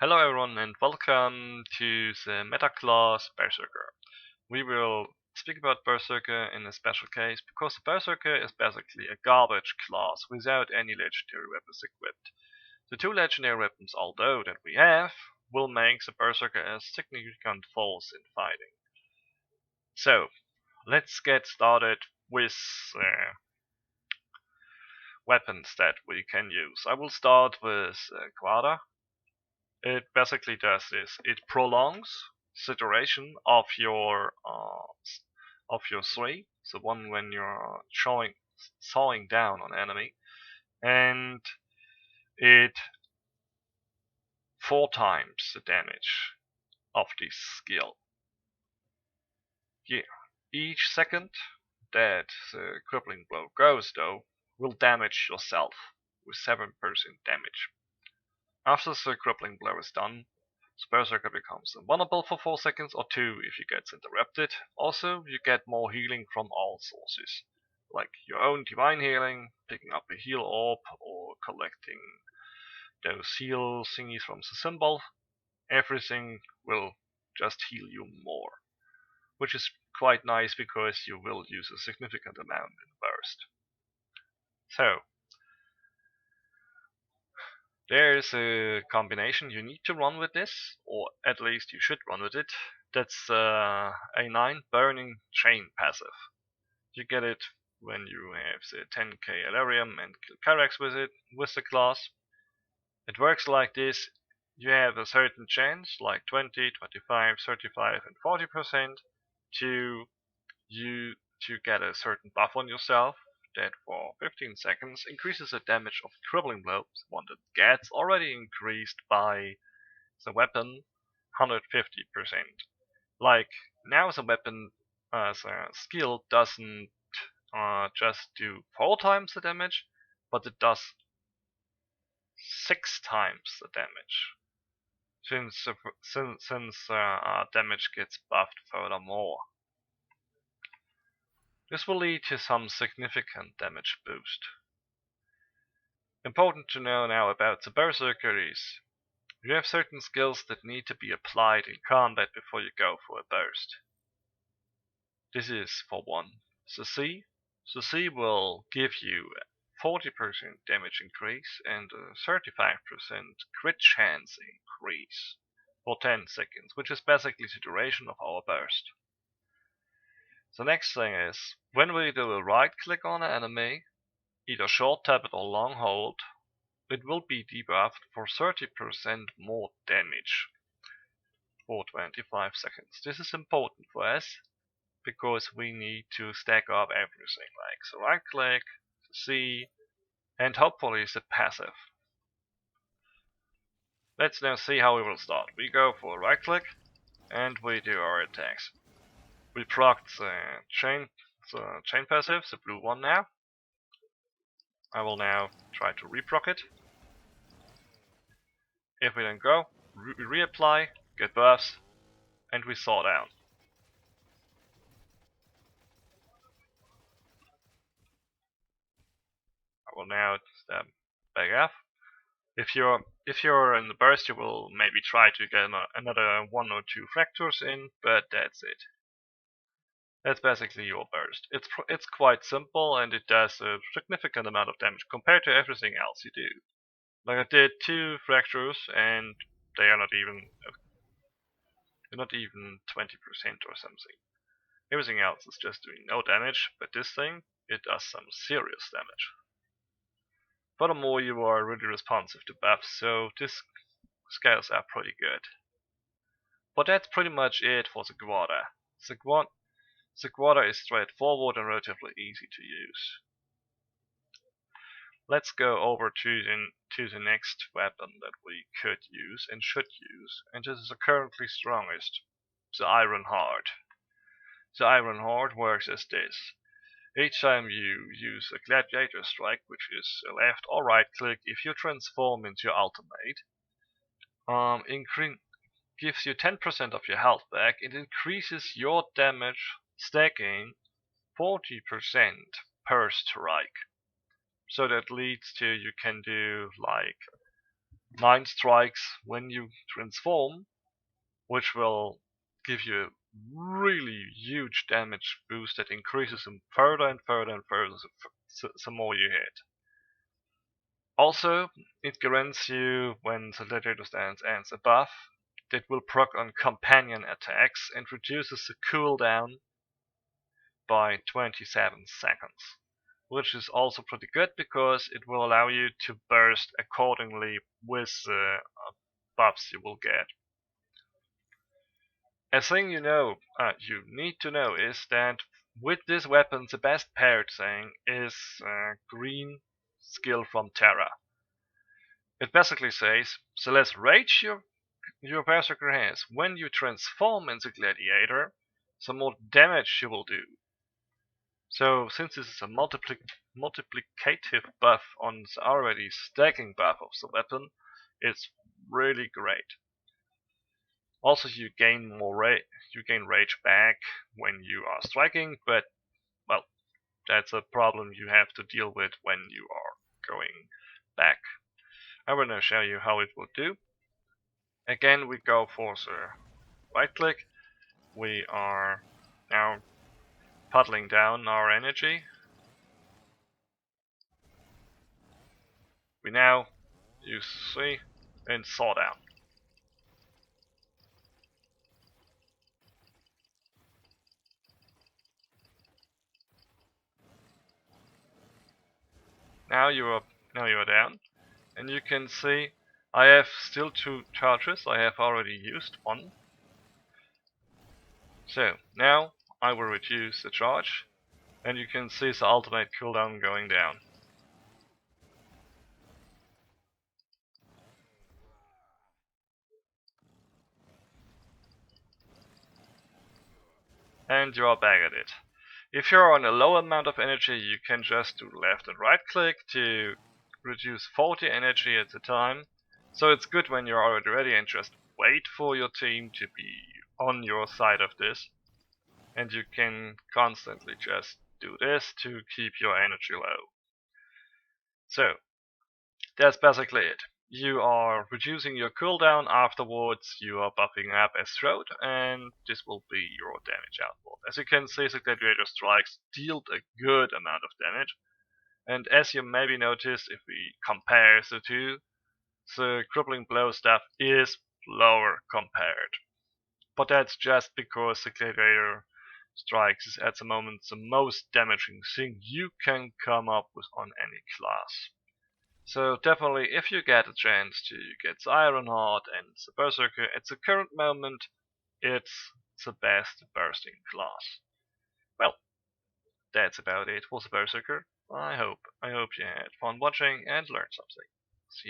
Hello everyone and welcome to the meta class Berserker. We will speak about Berserker in a special case because Berserker is basically a garbage class without any legendary weapons equipped. The two legendary weapons, although that we have, will make the Berserker a significant force in fighting. So, let's get started with weapons that we can use. I will start with Quada. It basically does this. It prolongs the duration of your three, the one when you're sawing down on enemy, and it 4 times the damage of this skill. Yeah. Each second that the crippling blow goes, though, will damage yourself with 7% damage. After the crippling blow is done, Berserker becomes invulnerable for 4 seconds or 2 if he gets interrupted. Also, you get more healing from all sources, like your own divine healing, picking up a heal orb, or collecting those heal thingies from the symbol. Everything will just heal you more, which is quite nice because you will use a significant amount in burst. So, there's a combination you need to run with this, or at least you should run with it. That's A9 Burning Chain passive. You get it when you have the 10k Alarium and kill Karax with it, with the class. It works like this. You have a certain chance, like 20, 25, 35 and 40% to get a certain buff on yourself that for 15 seconds increases the damage of crippling blows, one that gets already increased by the weapon 150%. Like, now the weapon as a skill doesn't just do 4 times the damage, but it does 6 times the damage. Since damage gets buffed furthermore. This will lead to some significant damage boost. Important to know now about the Berserker is you have certain skills that need to be applied in combat before you go for a burst. This is, for one, the C. The C will give you a 40% damage increase and a 35% crit chance increase for 10 seconds, which is basically the duration of our burst. The next thing is, when we do a right click on an enemy, either short tap it or long hold, it will be debuffed for 30% more damage for 25 seconds. This is important for us because we need to stack up everything, like the right click, the C, and hopefully the passive. Let's now see how we will start. We go for a right click and we do our attacks. We proc the chain passive, the blue one now. I will now try to reproc it. If we then go, we reapply, get buffs, and we saw down. I will now step back up. If you're in the burst, you will maybe try to get another 1 or 2 fractures in, but that's it. That's basically your burst. It's quite simple and it does a significant amount of damage compared to everything else you do. Like I did 2 fractures and they are not even 20% or something. Everything else is just doing no damage, but this thing, it does some serious damage. Furthermore, you are really responsive to buffs, so these scales are pretty good. But that's pretty much it for the Guada. The Guada is straightforward and relatively easy to use. Let's go over to the next weapon that we could use and should use, and this is the currently strongest, the Sirenheart. The Sirenheart works as this. Each time you use a gladiator strike, which is a left or right click, if you transform into your ultimate, gives you 10% of your health back. It increases your damage stacking 40% per strike. So that leads to you can do like 9 strikes when you transform, which will give you a really huge damage boost that increases them further and further and further the more you hit. Also, it grants you, when the Gladiator stance ends a buff that will proc on companion attacks and reduces the cooldown by 27 seconds, which is also pretty good because it will allow you to burst accordingly with the buffs you will get. A thing you need to know is that with this weapon, the best paired thing is green skill from Terra. It basically says the less rage your Berserker has when you transform into Gladiator, the more damage you will do. So since this is a multiplicative buff on the already stacking buff of the weapon, it's really great. Also, you gain rage back when you are striking, but well, that's a problem you have to deal with when you are going back. I will now show you how it will do. Again, we go for the right click. We are now puddling down our energy. We now use C and saw down. Now you are down, and you can see I have still 2 charges. I have already used 1. So now I will reduce the charge, and you can see the ultimate cooldown going down. And you are back at it. If you're on a low amount of energy, you can just do left and right click to reduce 40 energy at a time. So it's good when you're already ready and just wait for your team to be on your side of this. And you can constantly just do this to keep your energy low. So that's basically it. You are reducing your cooldown, afterwards you are buffing up as throat, and this will be your damage output. As you can see, the Gladiator strikes dealt a good amount of damage, and as you maybe noticed, if we compare the two, the crippling blow stuff is lower compared. But that's just because the Gladiator strikes is at the moment the most damaging thing you can come up with on any class. So definitely, if you get a chance to get Sirenheart and the Berserker at the current moment, it's the best bursting class. Well, that's about it for the Berserker. I hope you had fun watching and learned something. See ya.